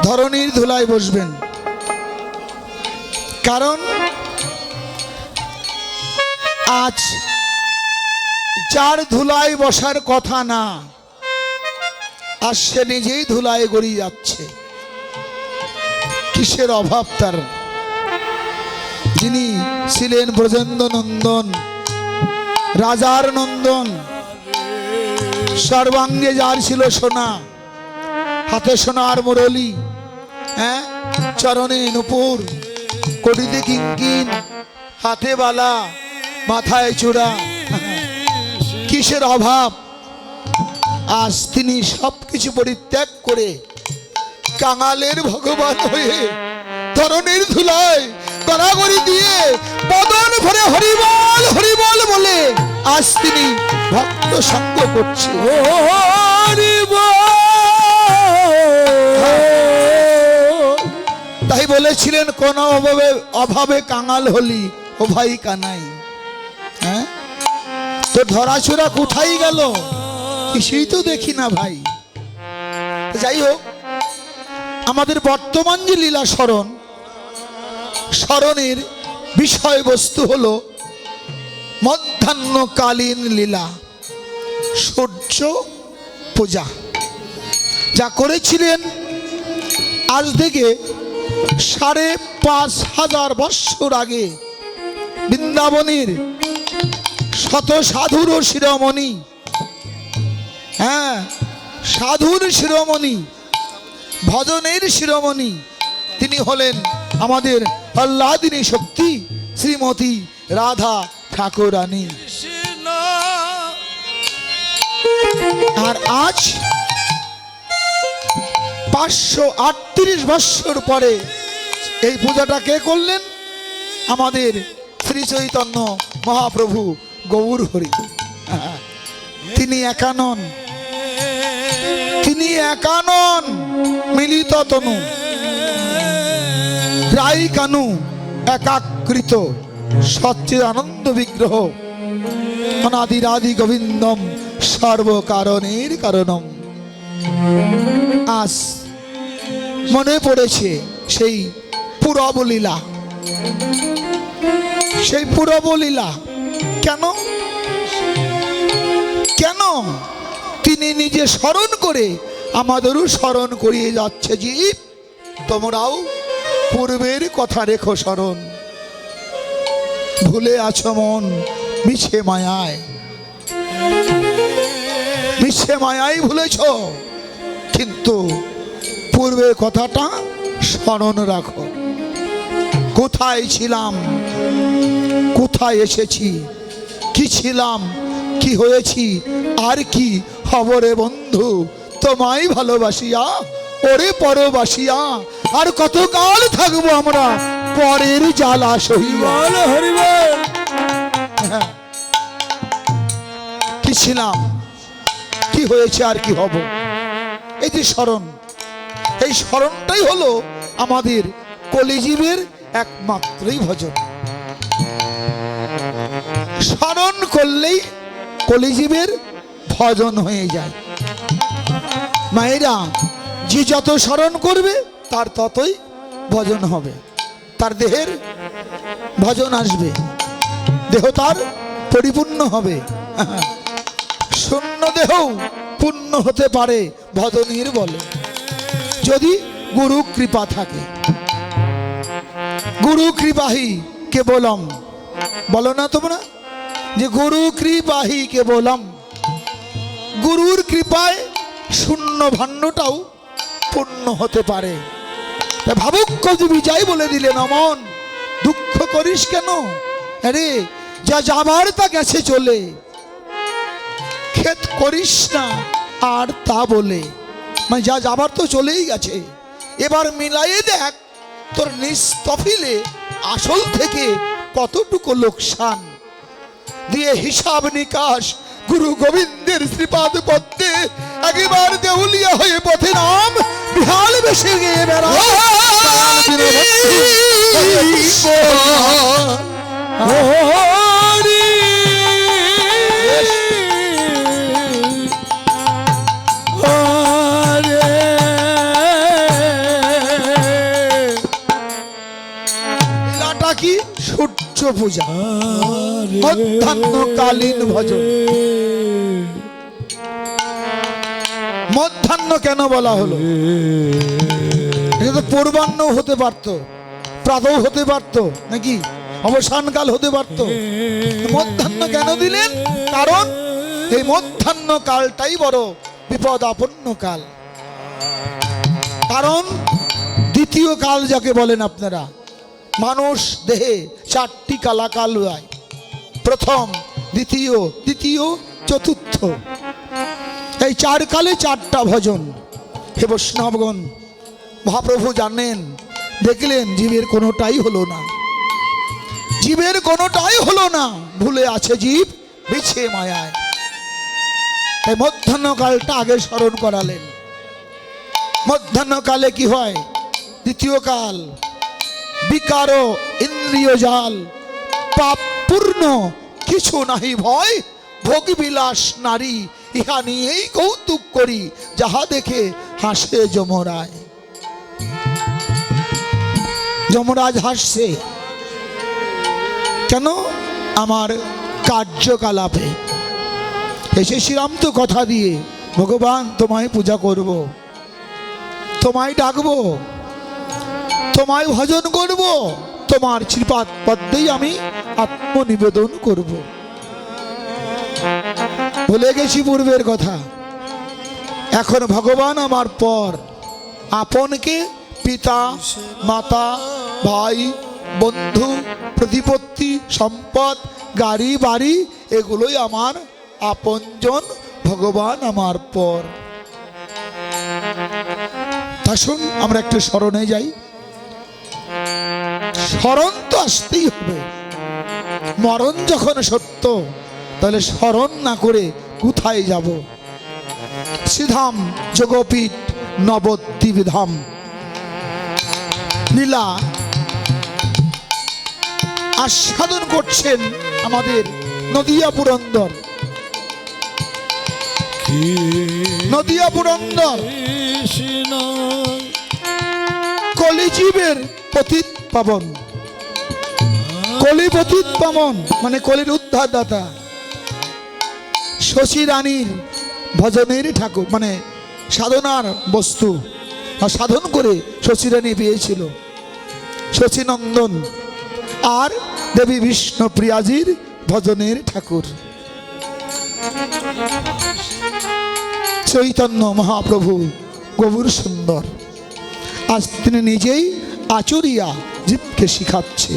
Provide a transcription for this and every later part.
ধরনীর ধুলায় বসবেন। কারণ আজ যার ধুলায় বসার কথা না, আর সে নিজেই ধুলায় গড়িয়ে যাচ্ছে। কিসের অভাব তার? যিনি ছিলেন ব্রজেন্দ্র নন্দন, রাজার নন্দন, সর্বাঙ্গে যার ছিল সোনা, হাতে সোনার মুরলি, হ্যাঁ, চরণে নূপুর, কোটিতে কিঙ্কিন, হাতে বালা, মাথায় চূড়া, কিসের অভাব? আজ তিনি সবকিছু পরিত্যাগ করে কাঙালের ভগবান হয়ে ধরনের ধুলায় গড়াগড়ি দিয়ে বদন ভরে হরিবল হরিবল বলে আজ তিনি ভক্ত সঙ্গ করছে। তাই বলেছিলেন, কোন অভাবে কাঙাল হলি ও ভাই কানাই। হ্যাঁ, তো ধরাছোড়া কোথায় গেল? কিছুই তো দেখি না ভাই। যাই হোক, আমাদের বর্তমান যে লীলা স্মরণের বিষয়বস্তু হলো মধ্যাহ্নকালীন লীলা, সূর্য পূজা। যা করেছিলেন আজ থেকে ৫,৫০০ বৎসর আগে বৃন্দাবনের শত সাধুর শিরোমণি, হ্যাঁ, সাধুর শিরোমণি, ভজনের শিরোমণি, তিনি হলেন আমাদের আহ্লাদিনী শক্তি শ্রীমতী রাধা ঠাকুরানী। আর আজ ৫৩৮ বৎসর পরে এই পূজাটা কে করলেন? আমাদের শ্রী চৈতন্য মহাপ্রভু গৌর হরি। তিনি একা নন, তিনি একা নন, মিলিত তনু, রাই কানু, একাকৃত সচ্চিদানন্দ বিগ্রহ, অনাদিরাদি গোবিন্দম সর্বকারণের কারণম। আজ মনে পড়েছে সেই পূরবলীলা, সেই পূরবলীলা। কেন কেন তিনি নিজে স্মরণ করে আমাদেরও স্মরণ করিয়ে যাচ্ছে, জীব তোমরাও পূর্বের কথা রেখো স্মরণ। ভুলে আছো মন মিছে মায়ায়, মিছে মায়ায় ভুলেছ, কিন্তু পূর্বের কথাটা স্মরণ রাখো। কোথায় ছিলাম, কোথায় এসেছি, কি ছিলাম, কি হয়েছি, আর কি হব রে বন্ধু, তোমায় ভালোবাসিয়া ওরে পরবাসিয়া, আর কতকাল থাকবো আমরা পরের জ্বালা সহিয়া। কি ছিলাম, কি হয়েছে, আর কি হব, এই যে স্মরণ, এই স্মরণটাই হলো আমাদের কলিজীবের একমাত্রই ভজন। স্মরণ করলেই কলিজীবের ভজন হয়ে যায়। মায়েরা, যে যত স্মরণ করবে তার ততই ভজন হবে, তার দেহের ভজন আসবে, দেহ তার পরিপূর্ণ হবে। শূন্য দেহ পূর্ণ হতে পারে ভজনের বলে, যদি গুরু কৃপা থাকে। গুরু কৃপাহি কেবলম, বলো না তোমরা যে গুরু কৃপাহি কেবলম, গুরুর কৃপায় শূন্য ভাণ্ডটাও পূর্ণ হতে পারে। ভাবুক কবি বিজয় বলে দিলেন, অমন দুঃখ করিস কেন, আরে যা যাবার তা গেছে চলে, খেত করিস না আর তা বলে। মানে যা যাবার তো চলেই গেছে, এবার মিলাইয়ে দেখ তোর নিস্তফিলে আসল থেকে কতটুকু লোকসান, দিয়ে হিসাব নিকাশ গুরু গোবিন্দের শ্রীপাদ পদ্মে একবার দেউলিয়া হয়ে পথে নাম বিহাল বেশে গিয়ে বেড়া। পূজা, মধ্যাহ্নকালীন ভজন। মধ্যাহ্ন কেন বলা হলো? এটা তো পূর্বাহ্ন হতে পারতো, প্রাতঃ হতে পারতো, নাকি অবসানকাল হতে পারতো। মধ্যাহ্ন কেন দিলেন? কারণ এই মধ্যাহ্ন কালটাই বড় বিপদাপন্ন কাল। কারণ দ্বিতীয় কাল যাকে বলেন আপনারা, মানুষ দেহে চারটি কালাকাল হয়, প্রথম, দ্বিতীয়, তৃতীয়, চতুর্থ। এই চার কালে চারটা ভজন। হে বৈষ্ণবগণ, মহাপ্রভু জানেন, দেখলেন জীবের কোনোটাই হলো না, জীবের কোনোটাই হলো না, ভুলে আছে জীব বিছে মায়ায়। এই মধ্যাহ্নকালটা আগে স্মরণ করালেন। মধ্যাহ্নকালে কি হয়? দ্বিতীয় কাল, বিকার ইন্দ্রিয় জাল, পাপ পূর্ণ কিছু নাহি ভয়, ভোগ বিলাস নারী, ইহা নিয়েই কৌতুক করি, যাহা দেখে হাসে যমরাজ। যমরাজ হাসছে কেন? আমার কার্যকলাপে এসে শ্রীরাম তো কথা দিয়ে, ভগবান তোমায় পূজা করব, তোমায় ডাকবো, তোমায় ভজন করব, তোমার শ্রীপাদ পদ্মেই আমি আত্মনিবেদন করব। ভুলে গেছি পূর্বের কথা। এখন ভগবান আমার পর, আপনকে পিতা, মাতা, ভাই, বন্ধু, প্রতিপত্তি, সম্পদ, গাড়ি বাড়ি, এগুলোই আমার আপনজন, ভগবান আমার পর। আসুন আমরা একটু স্মরণে যাই। স্মরণ তো আসতেই হবে, মরণ যখন সত্য, তাহলে স্মরণ না করে কোথায় যাব? শ্রীধাম যোগপীঠ নবদ্বীপ ধাম লীলা আস্বাদন করছেন আমাদের নদিয়া পুরন্দর। নদিয়া পুরন্দর কলিজীবের পতিত পাবন, কলি পতিত পাবন মানে কলির উদ্ধারদাতা, শশী রানীর ভজনের ঠাকুর, মানে সাধনার বস্তু, সাধন করে শশী রানী পেয়েছিল শশীনন্দন, আর দেবী বিষ্ণুপ্রিয়াজির ভজনের ঠাকুর চৈতন্য মহাপ্রভু গৌর সুন্দর। আজ তিনি নিজেই আচরিয়া জীবকে শিখাচ্ছে,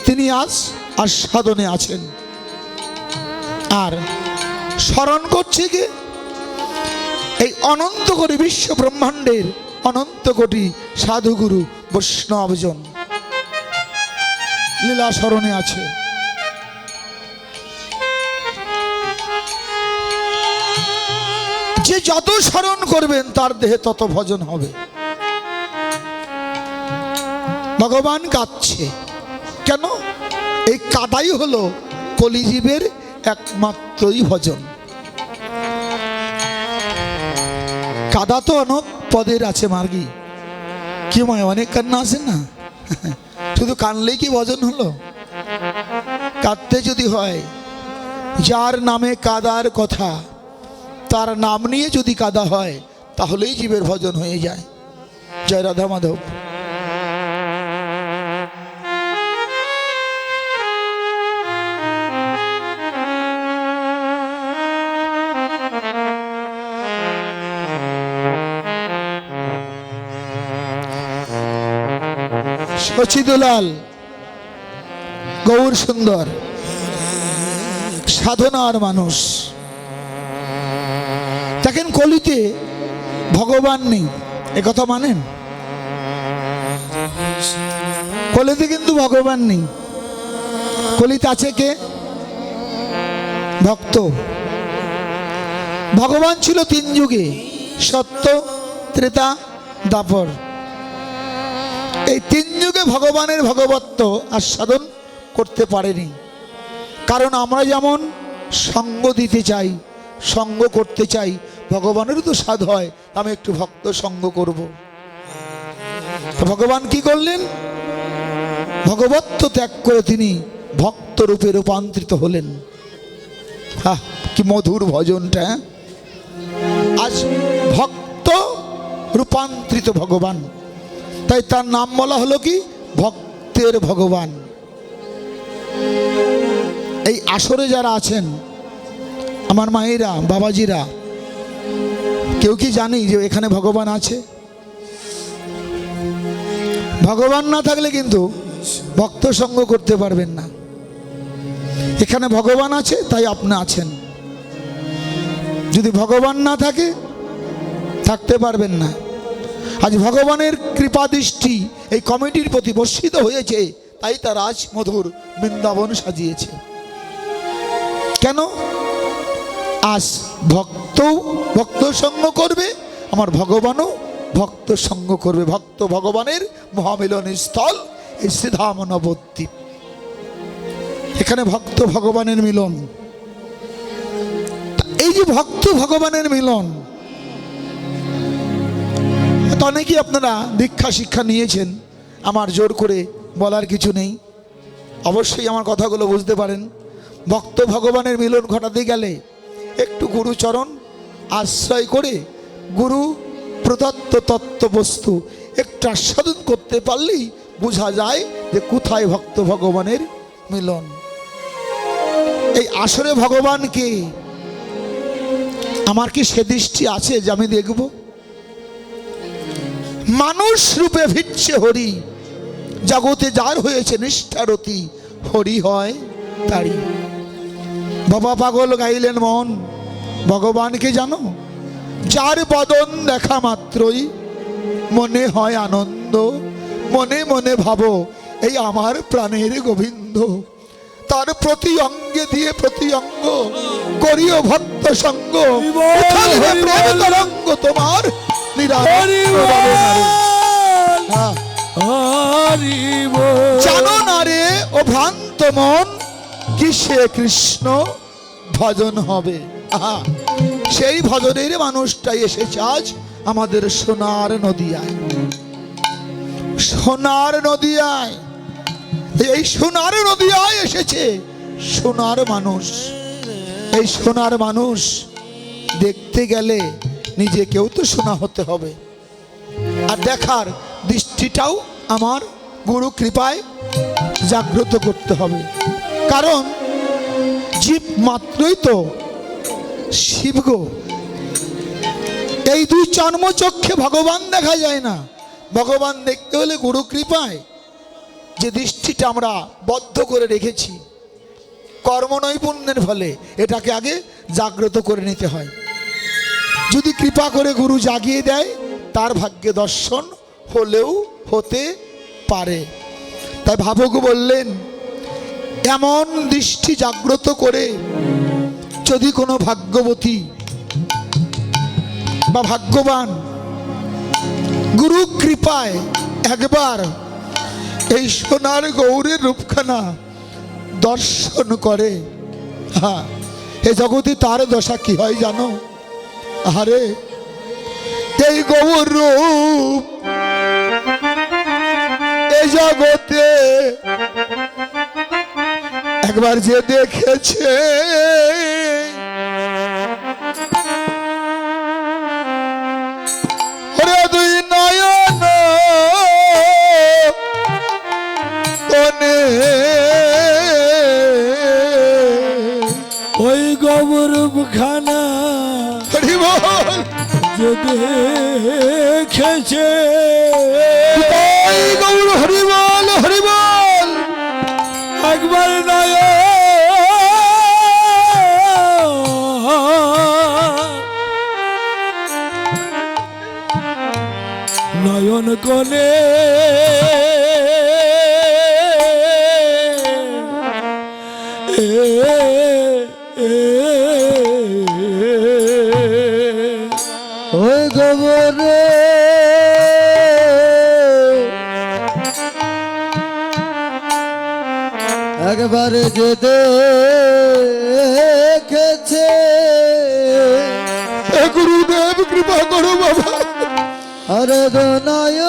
তিনি আজ আস্বাদনে আছেন। আর স্মরণ করছে কে? এই অনন্ত কোটি বিশ্ব ব্রহ্মাণ্ডের অনন্ত কোটি সাধুগুরু বৈষ্ণবজন লীলা স্মরণে আছে। যে যত স্মরণ করবেন তার দেহে তত ভজন হবে। ভগবান কাঁদছে কেন? এই কাদাই হলো কলিজীবের একমাত্রই ভজন। কাদা তো অনেক পদের আছে মার্গী, কি ময় অনেক কান্না আছে না, শুধু কানলেই কি ভজন হলো? কাঁদতে যদি হয়, যার নামে কাদার কথা, তার নাম নিয়ে যদি কাদা হয়, তাহলেই জীবের ভজন হয়ে যায়। জয় রাধা মাধব। শচীদুলাল গৌর সুন্দর সাধনার মানুষ। দেখেন কলিতে ভগবান নেই, একথা মানেন? কলিতে কিন্তু ভগবান নেই। কলিতে আছে কে? ভক্ত। ভগবান ছিল তিন যুগে, সত্য, ত্রেতা, দ্বাপর। এই তিন যুগে ভগবানের ভগবত্ব আস্বাদন করতে পারেনি। কারণ আমরা যেমন সঙ্গ দিতে চাই, সঙ্গ করতে চাই, ভগবানেরও তো স্বাদ হয় আমি একটু ভক্ত সঙ্গ করব। ভগবান কি করলেন? ভগবত্ব ত্যাগ করে তিনি ভক্ত রূপে রূপান্তরিত হলেন। কি মধুর ভজনটা! আজ ভক্ত রূপান্তরিত ভগবান, তাই তার নাম বলা হলো কি ভক্তের ভগবান। এই আসরে যারা আছেন আমার মায়েরা, বাবাজিরা, কেউ কি জানি যে এখানে ভগবান আছে? ভগবান না থাকলে কিন্তু ভক্ত সঙ্গ করতে পারবেন না। এখানে ভগবান আছে তাই আপনি আছেন। যদি ভগবান না থাকে থাকতে পারবেন না। আজ ভগবানের কৃপা দৃষ্টি এই কমিটির প্রতি বর্ষিত হয়েছে, তাই তার আজ মধুর বৃন্দাবন সাজিয়েছে। কেন? আজ ভক্ত সঙ্গ করবে, আমার ভগবানও ভক্ত সঙ্গ করবে। ভক্ত ভগবানের মহামিলন স্থল এই শ্রীধাম নবদ্বীপ। এখানে ভক্ত ভগবানের মিলন। এই যে ভক্ত ভগবানের মিলন, অনেকেই আপনারা দীক্ষা শিক্ষা নিয়েছেন, আমার জোর করে বলার কিছু নেই, অবশ্যই আমার কথাগুলো বুঝতে পারেন। ভক্ত ভগবানের মিলন ঘটাতে গেলে একটু গুরুচরণ আশ্রয় করে গুরু প্রদত্ত তত্ত্ব বস্তু একটু আস্বাদন করতে পারলেই বোঝা যায় যে কোথায় ভক্ত ভগবানের মিলন। এই আসরে ভগবানকে আমার কি সে দৃষ্টি আছে যে আমি দেখব? মানুষ রূপে ভিড়ছে হরি, জগতে যার হয়েছে নিষ্ঠারতি, হরি হয় তারি। বাবা পাগল গাইলেন মন, ভগবানকে জানো? যার বদন দেখা মাত্রই মনে হয় আনন্দ, মনে মনে ভাবো এই আমার প্রাণের গোবিন্দ। তার প্রতি অঙ্গে দিয়ে প্রতি অঙ্গ করিও ভক্ত সঙ্গ, প্রেম তরঙ্গ তোমার জানো না রে ও ভ্রান্ত মন, কিসে কৃষ্ণ ভজন হবে। সেই ভজনের মানুষটাই এসেছে আজ আমাদের সোনার নদিয়ায়। সোনার নদিয়ায়, এই সোনার নদিয়ায় এসেছে সোনার মানুষ। এই সোনার মানুষ দেখতে গেলে নিজেকেও তো সোনা হতে হবে, আর দেখার দৃষ্টিটাও আমার গুরু কৃপায় জাগ্রত করতে হবে। কারণ জীব মাত্রই তো শিব গো। এই দুই চর্মচক্ষে ভগবান দেখা যায় না। ভগবান দেখতে হলে গুরু কৃপায় যে দৃষ্টিটা আমরা বদ্ধ করে রেখেছি কর্মনৈপুণ্যের ফলে, এটাকে আগে জাগ্রত করে নিতে হয়। যদি কৃপা করে গুরু জাগিয়ে দেয়, তার ভাগ্যে দর্শন হলেও হতে পারে। তাই ভাবক বললেন, এমন দৃষ্টি জাগ্রত করে যদি কোনো ভাগ্যবতী বা ভাগ্যবান গুরু কৃপায় একবার এই সোনার গৌরের রূপখানা দর্শন করে, এ জগতে তার দশা কি হয় জানো? আরে এই গৌর রূপ এই জগতে একবার যে দেখেছে, ওরে দুই নয়ন কোনে ওই গৌরব খানা যে দেখেছে, গৌর হরিবল হরিবল একবার নয় নয়ন কোনে ওই গোবরে একবার যে দেখেছে, গুরুদেব কৃপা করো বাবা। আরে দোনায়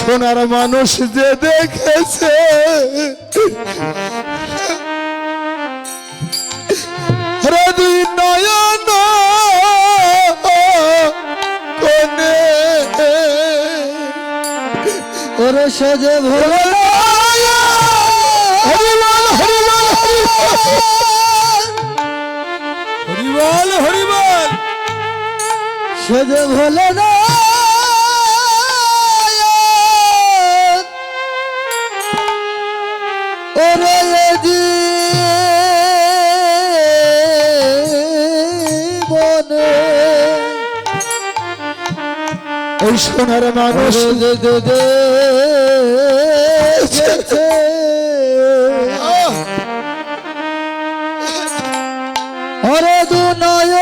সোনার মানুষ যে দেখেছে রে দুই নয়ন কোনে ওরে সজে ভোলা হরিবল হরিবল হরিবল হরিবল সজে ভোলে না ওরে জীবনে ওই সোনার মানুষ দে দে দে গেছে ওরে দুনয়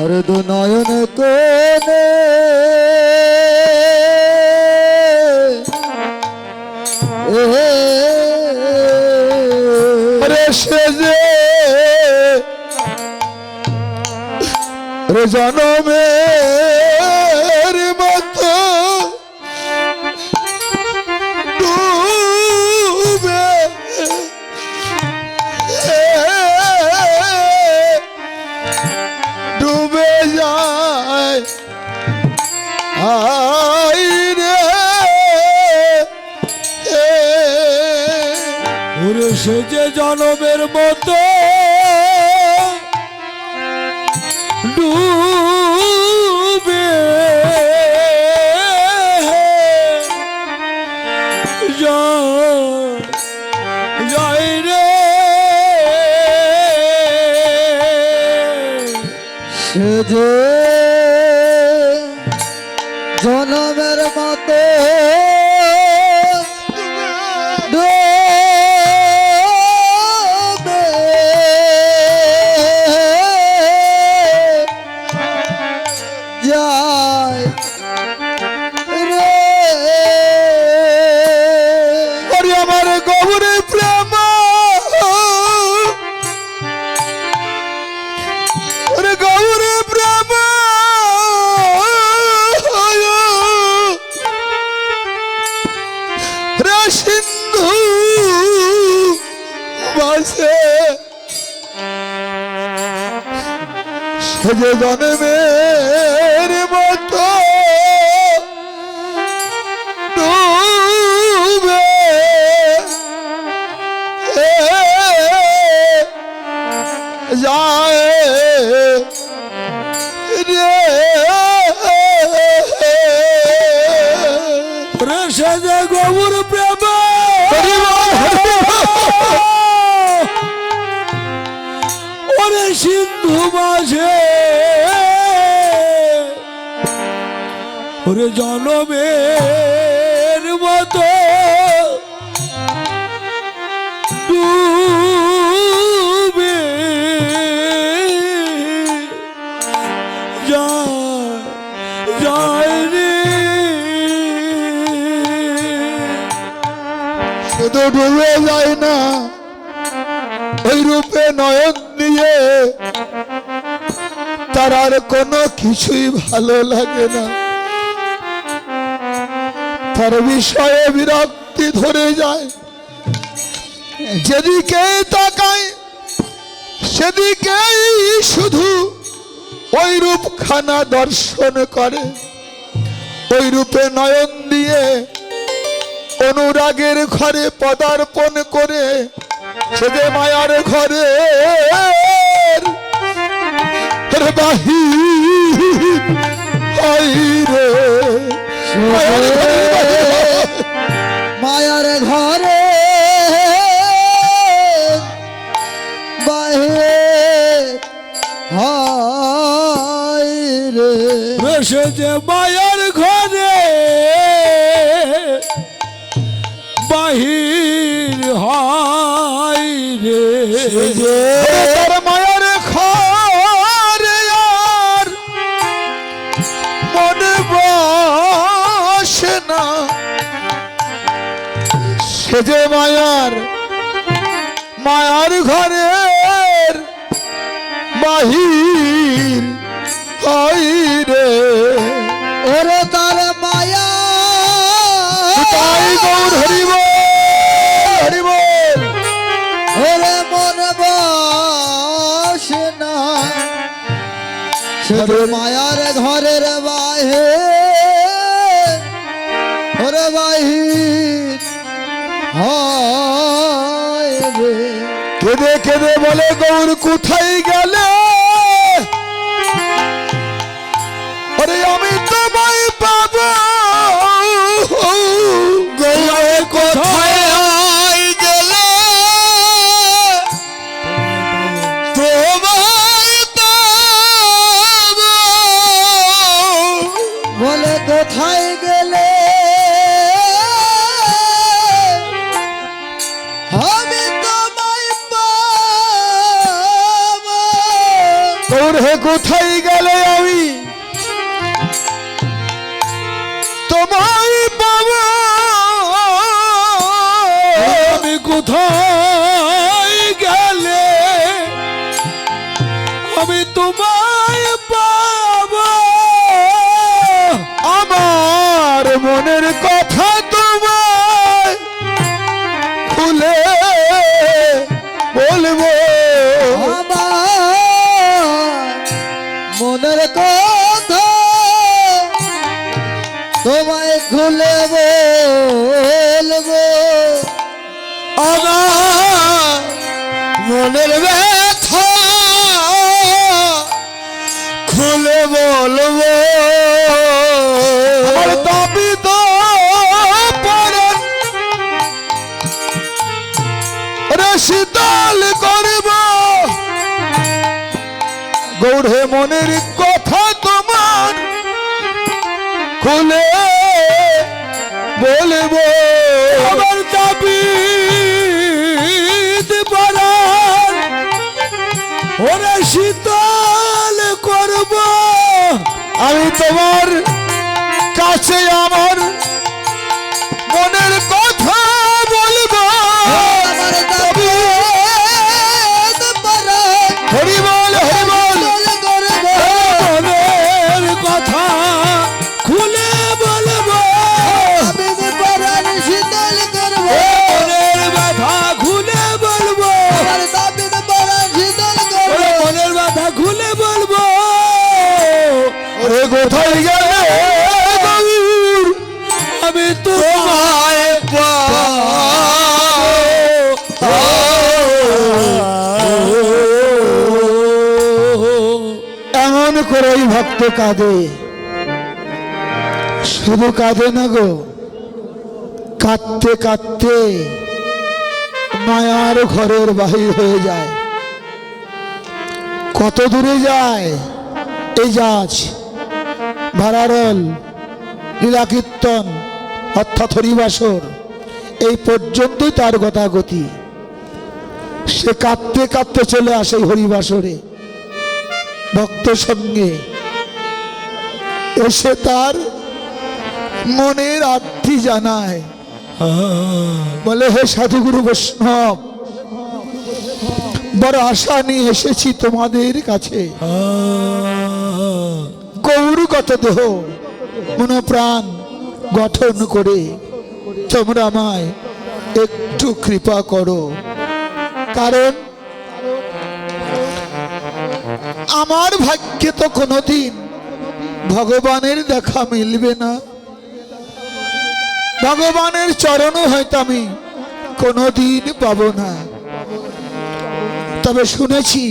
ওরে দুনয়ন কোনে রে সে যে রে জনমের মতো ডুবে ডুবে যায় আই রে ওরে সে যে জনমের মতো ডুবে যাই রে সে যে জনমের মতো ডোবে যায় রে ওরে আমার গৌরে প্রেম ওরে গৌরে প্রেম রে সিন্ধু বাসে সে যে জনমের মতো ডুবে যায় রে ওরে সে যে গৌর প্রেম ওরে সিন্ধু মাঝে ওরে জনমের মতো ডুবে যায় রে শুধু ডুবে যায় না ওই রূপে নয়ন দিয়ে তার আর কোনো কিছুই ভালো লাগে না তার বিষয়ে বিরক্তি ধরে যায় যেদিকে তাকায় সেদিকেই শুধু ওই রূপখানা দর্শন করে ওই রূপে নয়ন দিয়ে অনুরাগের ঘরে পদার্পণ করে সেদে মায়ার ঘরে বাহিরে মায়ার ঘরে বাহিরে হায় রে সে যে মায়ার ঘরে বাহির হয় রে তার মায়ার ঘরে আর মনে বসে না সে যে মায়ার ঘরে বাহির হয় রে। ওরে তার মায়া তাই গৌর হরি বল, হরি বল। ওরে মন বসে না শুধু মায়ার ঘরের বাহে ওরে বাহির হয় রে। কেঁদে কেঁদে বলে গৌর কোথায় গেলে, আরে আমি তোমায় পাবো। গৌর কোথায় গেলে তোমায় পাবো। বলে কোথায় গেলে আমি তোমায় পাবো। গৌর হে কোথায় গেলে আমি তোমায় পাবো। আমি কোথায় গেলে আমি তোমায় পাবো। আমার মনের কথা তোমায় খুলে বলবো। আমার মনের কথা তোমায় খুলে বলবো। আমার মনের ব্যথা খুলে বলবো। আমার দাবি তো পরাণ শীতল করব। গৌর হে মনের কথা তোমার খুলে বলবো। আমার দাবি পরাণ ওরে শীতল করব। আমি তোমার কাছে আমার মনের কথা বলবো। আমার দাবি পরাণ হরি বল, হরি বল। করব। মনের কথা খুলে বলবো। আমি পরাণ শীতল করব। মনের ব্যথা খুলে বলবো। আমার দাবি পরাণ শীতল করব। মনের ব্যথা খুলে বলবো। ওরে কোথায় গেলে গৌর আমি তোমায় এমন করেই ভক্ত কাঁদে, শুধু কাঁদে না গো, কাঁদতে কাঁদতে মায়ার ঘরের বাহির হয়ে যায়। কত দূরে যায় এই জাজ, ভাড়ারল, লীলা কীর্তন অর্থাৎ হরিবাসর, এই পর্যন্তই তার গতাগতি। সে কাঁদতে কাঁদতে চলে আসে হরিবাসরে ভক্ত সঙ্গে। এসে তার মনের আর্তি জানায়, বলে হে সাধুগুরু বৈষ্ণব, বড় আশা নিয়ে এসেছি তোমাদের কাছে। গৌরগত দেহ মনোপ্রাণ গঠন করে তোমরা আমায় একটু কৃপা করো, কারণ আমার ভাগ্যে তো কোনোদিন ভগবানের দেখা মিলবে না। ভগবানের চরণও হয়তো আমি কোনোদিন পাবো না। তবে শুনেছি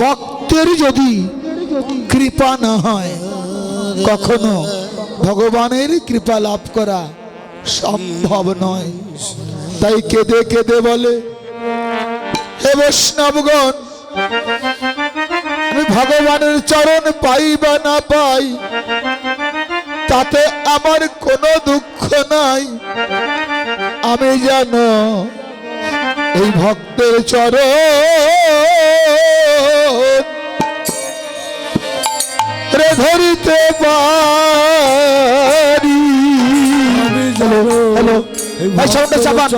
ভক্তের যদি কৃপা না হয় কখনো ভগবানের কৃপা লাভ করা সম্ভব নয়। তাই কেঁদে কেঁদে বলে, হে বৈষ্ণবগণ, আমি ভগবানের চরণ পাই বা না পাই তাতে আমার কোনো দুঃখ নাই। আমি জানো এই ভক্তের চরণ রে ধরিতে পারি। হ্যালো, ভাই সাউন্ডটা চাপান।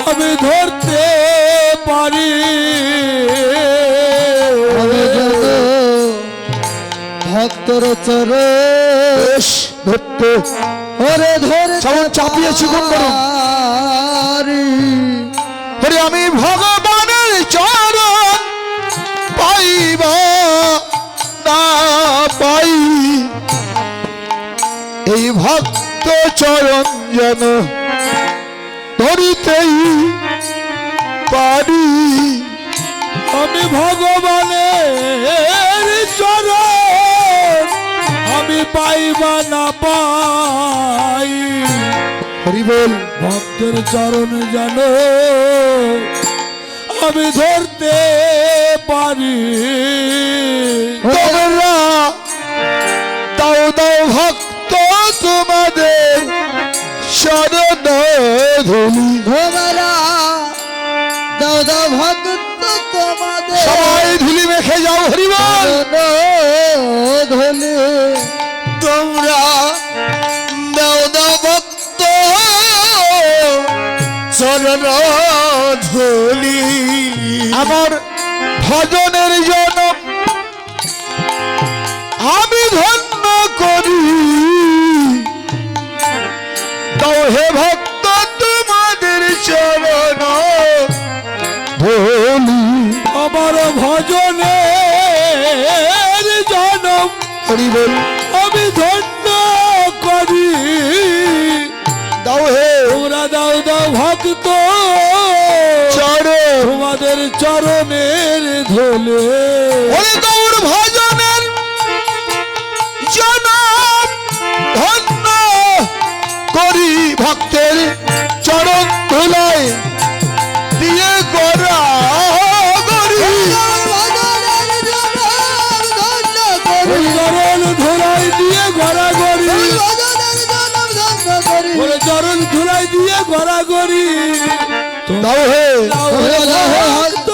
আমি ধরতে পারি। আমি যত ভক্তর চরণ বেশ ধরতে ওরে ধরে সবাই চাপিয়ে চিকন করুন। ওরে আমি ভগবানের চরণ পাইবা না পাই, এই ভক্ত চরণ যেন ধরিতেই পারি। আমি ভগবানের চরণ আমি পাইবা না পাই, হরি বল। ভক্তের চরণ যেন আমি ধরতে পারি। তোমরা দাও দাও ভক্ত তোমাদের শরণ ধুলি। তোমরা দাও দাও ভক্ত তোমাদের সবাই ধুলি মেখে যাও, হরি বল। ধনে তোমরা দাও দাও ভক্ত চরণ ধুলি। আমার ভজনের জন্য আমি ধন্য করি, দাও হে ভক্ত তোমাদের চরণ ধুলি। আমার ভজনের জনম হরি বল। আমি ধন্য করি, দাও হে তোমরা দাও দাও ভক্ত চরণ। তোমাদের চরণের ধুলে। ওরে গৌর ভজনের জনম ধন্য করি, ভক্তের চরণ ধুলায় দিয়ে গড়া গরি। চরণ ধুলাই দিয়ে গড়াগড়ি, ওরে চরণ ধুলাই দিয়ে গড়াগড়ি। দাও হে ভক্ত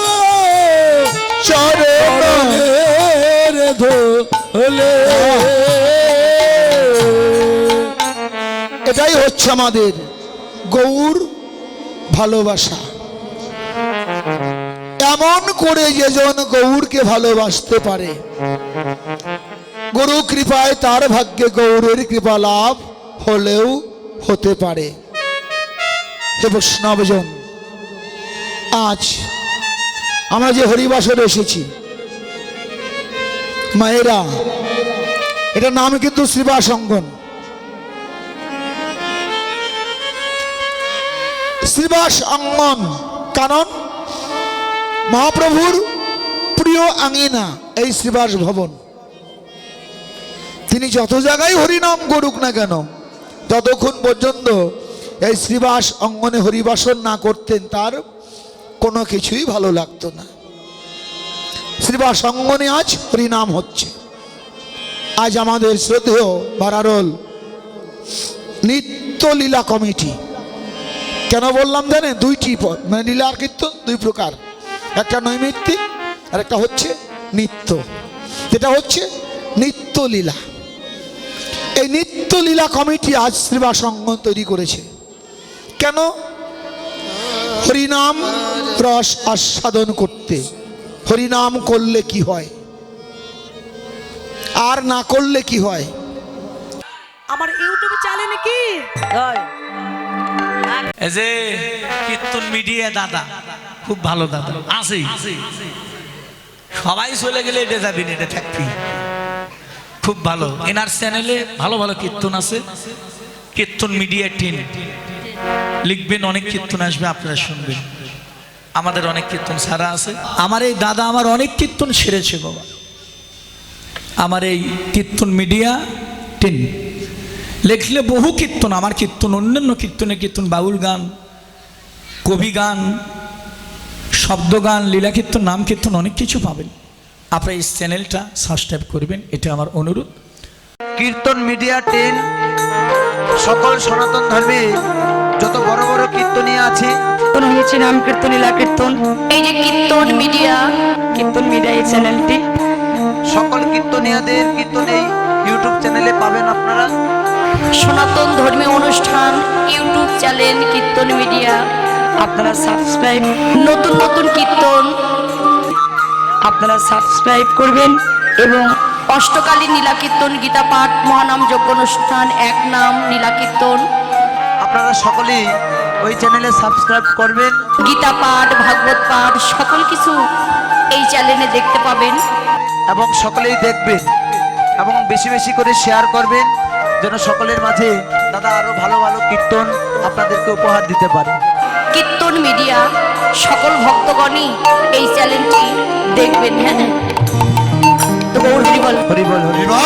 চরণ। চরণের ধুলে। এটাই হচ্ছে আমাদের গৌর ভালোবাসা। এমন করে যেজন গৌরকে ভালোবাসতে পারে, গুরু কৃপায় তার ভাগ্যে গৌরের কৃপা লাভ হলেও হতে পারে। হে বৈষ্ণবজন, আজ আমরা যে হরিবাসরে এসেছি, মায়েরা, এটার নাম কিন্তু শ্রীবাস অঙ্গন। শ্রীবাস অঙ্গন কারণ মহাপ্রভুর প্রিয় আঙিনা এই শ্রীবাস ভবন। তিনি যত জায়গায় হরিনাম করুক না কেন, যতক্ষণ পর্যন্ত এই শ্রীবাস অঙ্গনে হরিবাসন না করতেন তার কোনো কিছুই ভালো লাগতো না। শ্রীবাস অঙ্গনে আজ হরিনাম হচ্ছে। আজ আমাদের শ্রদ্ধেয় বারারোল নিত্য লীলা কমিটি, কেন বললাম জানেন, দুইটি পদ, মানে লীলার কীর্তন দুই প্রকার, একটা নৈমিত্তিক আর একটা হচ্ছে নিত্য। যেটা হচ্ছে নিত্য লীলা, এই নিত্য লীলা কমিটি আজ শ্রীবাস অঙ্গন তৈরি করেছে। কেন? হরিনাম রস আস্বাদন করতে। হরিনাম করলে কি হয় আর না করলে কি হয়। আমার ইউটিউবে চ্যানেল কি এই যে কীর্তন মিডিয়া দাদা খুব ভালো দাদা আছে, সবাই চলে গেলে এটা যাবি না, এটা থাকবি। খুব ভালো, এনার চ্যানেলে ভালো ভালো কীর্তন আছে। কীর্তন মিডিয়া টিম লিখবেন, অনেক কীর্তন আসবে, আপনারা শুনবেন। আমাদের অনেক কীর্তন ছাড়া আছে। আমার এই দাদা আমার অনেক কীর্তন সেরেছে বাবা। আমার এই কীর্তন মিডিয়া টিম লিখলে বহু কীর্তন, আমার কীর্তন, অন্যান্য কীর্তনের কীর্তন, বাউল গান, কবি গান, শব্দ গান, লীলা কীর্তন, নাম কীর্তন, অনেক কিছু পাবেন। আপনারা এই চ্যানেলটা সাবস্ক্রাইব করবেন, এটা আমার অনুরোধ। কীর্তন মিডিয়া টিম সকল সনাতন ধর্মে যত বড় বড় কীর্তনীয় আছে, কীর্তন হয়েছে নাম কীর্তন, লীলা কীর্তন, এই যে কীর্তন মিডিয়া এই চ্যানেলটি, সকল কীর্তনীয়দের কীর্তন এই ইউটিউব চ্যানেলে পাবেন আপনারা। সনাতন ধর্মীয় অনুষ্ঠান ইউটিউব চ্যানেল কীর্তন মিডিয়া, আপনারা সাবস্ক্রাইব, নতুন নতুন কীর্তন আপনারা সাবস্ক্রাইব করবেন এবং অষ্টকালী নীলা কীর্তন, গীতা পাঠ, মহানাম যজ্ঞ অনুষ্ঠান, এক নাম নীলা কীর্তন, আপনারা সকলেই ওই চ্যানেলে সাবস্ক্রাইব করবেন গীতা পাঠ, ভাগবত পাঠ সকল কিছু এই চ্যানেলে দেখতে পাবেন। এবং সকলেই দেখবেন এবং বেশি বেশি করে শেয়ার করবেন, যেন সকলের মাঝে দাদা আরো ভালো ভালো কীর্তন আপনাদেরকে উপহার দিতে পারে। কীর্তন মিডিয়া সকল ভক্তগণই এই চ্যানেলটি দেখবেন। হ্যাঁ, তো গৌর হরি বল। হরি বল, হরি বল।